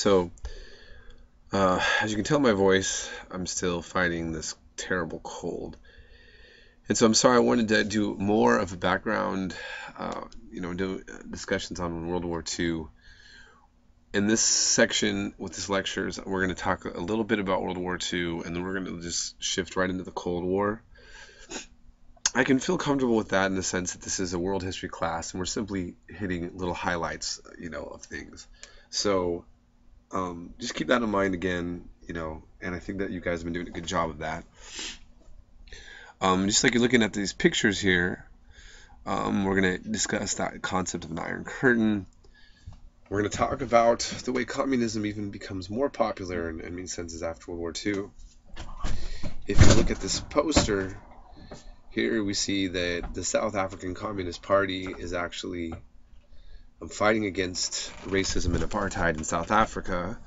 So, as you can tell my voice, I'm still fighting this terrible cold. And so I'm sorry, I wanted to do more of a background, do discussions on World War II. In this section with this lectures, we're going to talk a little bit about World War II, and then we're going to just shift right into the Cold War. I can feel comfortable with that in the sense that this is a world history class, and we're simply hitting little highlights, of things. So just keep that in mind again, and I think that you guys have been doing a good job of that. Just like you're looking at these pictures here, we're going to discuss that concept of an Iron Curtain. We're going to talk about the way communism even becomes more popular in many senses after World War II. If you look at this poster, here we see that the South African Communist Party is actually fighting against racism and apartheid in South Africa.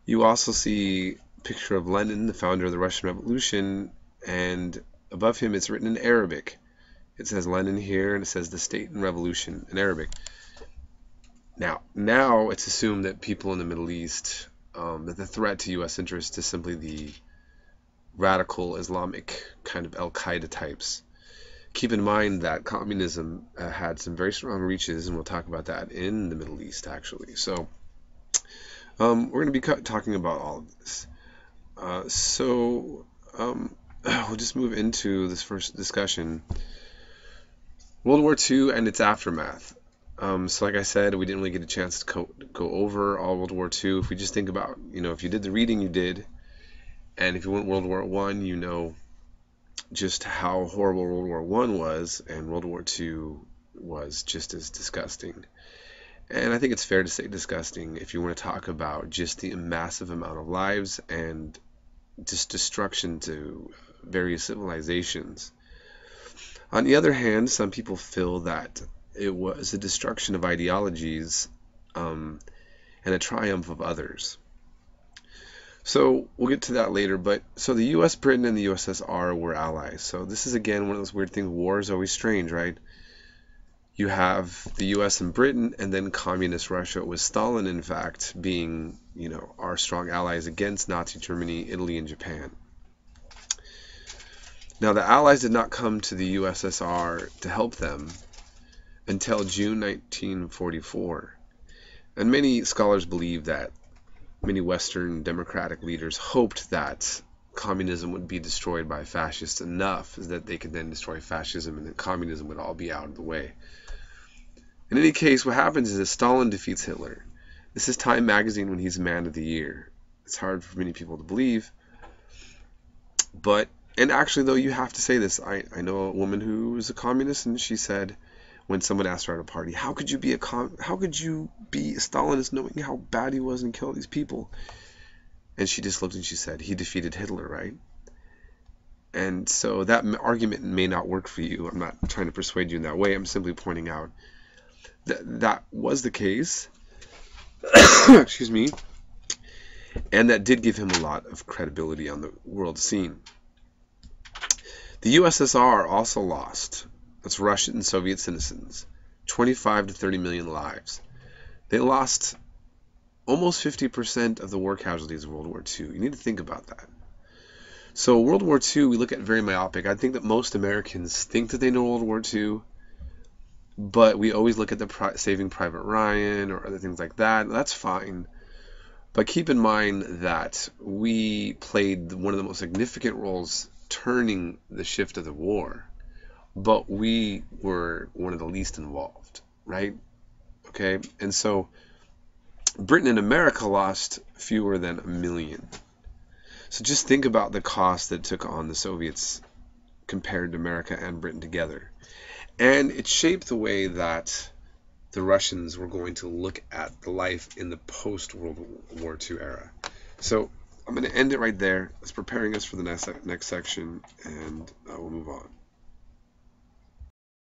You also see a picture of Lenin, the founder of the Russian Revolution, and above him it's written in Arabic. It says Lenin here, and it says the state and revolution in Arabic. Now it's assumed that people in the Middle East, that the threat to U.S. interests is simply the radical Islamic kind of Al-Qaeda types. Keep in mind that communism had some very strong reaches, and we'll talk about that in the Middle East, actually. So we're going to be talking about all of this. We'll just move into this first discussion. World War II and its aftermath. So like I said, we didn't really get a chance to go over all World War II. If we just think about, if you did the reading, you did. And if you went World War I, you know just how horrible World War I was, and World War II was just as disgusting. And I think it's fair to say disgusting if you want to talk about just the massive amount of lives and just destruction to various civilizations. On the other hand, some people feel that it was a destruction of ideologies and a triumph of others. So we'll get to that later, so the U.S., Britain, and the USSR were allies. So this is, again, one of those weird things. War is always strange, right? You have the U.S. and Britain, and then communist Russia, with Stalin, in fact, being, our strong allies against Nazi Germany, Italy, and Japan. Now, the Allies did not come to the USSR to help them until June 1944. And many scholars believe that many Western democratic leaders hoped that communism would be destroyed by fascists enough that they could then destroy fascism and then communism would all be out of the way. In any case, what happens is that Stalin defeats Hitler. This is Time magazine when he's Man of the Year. It's hard for many people to believe. And actually, though, you have to say this. I know a woman who was a communist, and she said, when someone asked her at a party, how could you be a Stalinist knowing how bad he was and kill all these people? And she just looked and she said, he defeated Hitler, right? And so that argument may not work for you. I'm not trying to persuade you in that way. I'm simply pointing out that that was the case. Excuse me. And that did give him a lot of credibility on the world scene. The USSR also lost. That's Russian and Soviet citizens, 25 to 30 million lives. They lost almost 50% of the war casualties of World War II. You need to think about that. So World War II, we look at very myopic. I think that most Americans think that they know World War II, but we always look at the Saving Private Ryan or other things like that. That's fine. But keep in mind that we played one of the most significant roles turning the shift of the war. But we were one of the least involved, right? Okay, and so Britain and America lost fewer than 1 million. So just think about the cost that it took on the Soviets compared to America and Britain together. And it shaped the way that the Russians were going to look at the life in the post-World War II era. So I'm going to end it right there. It's preparing us for the next section, and we'll move on.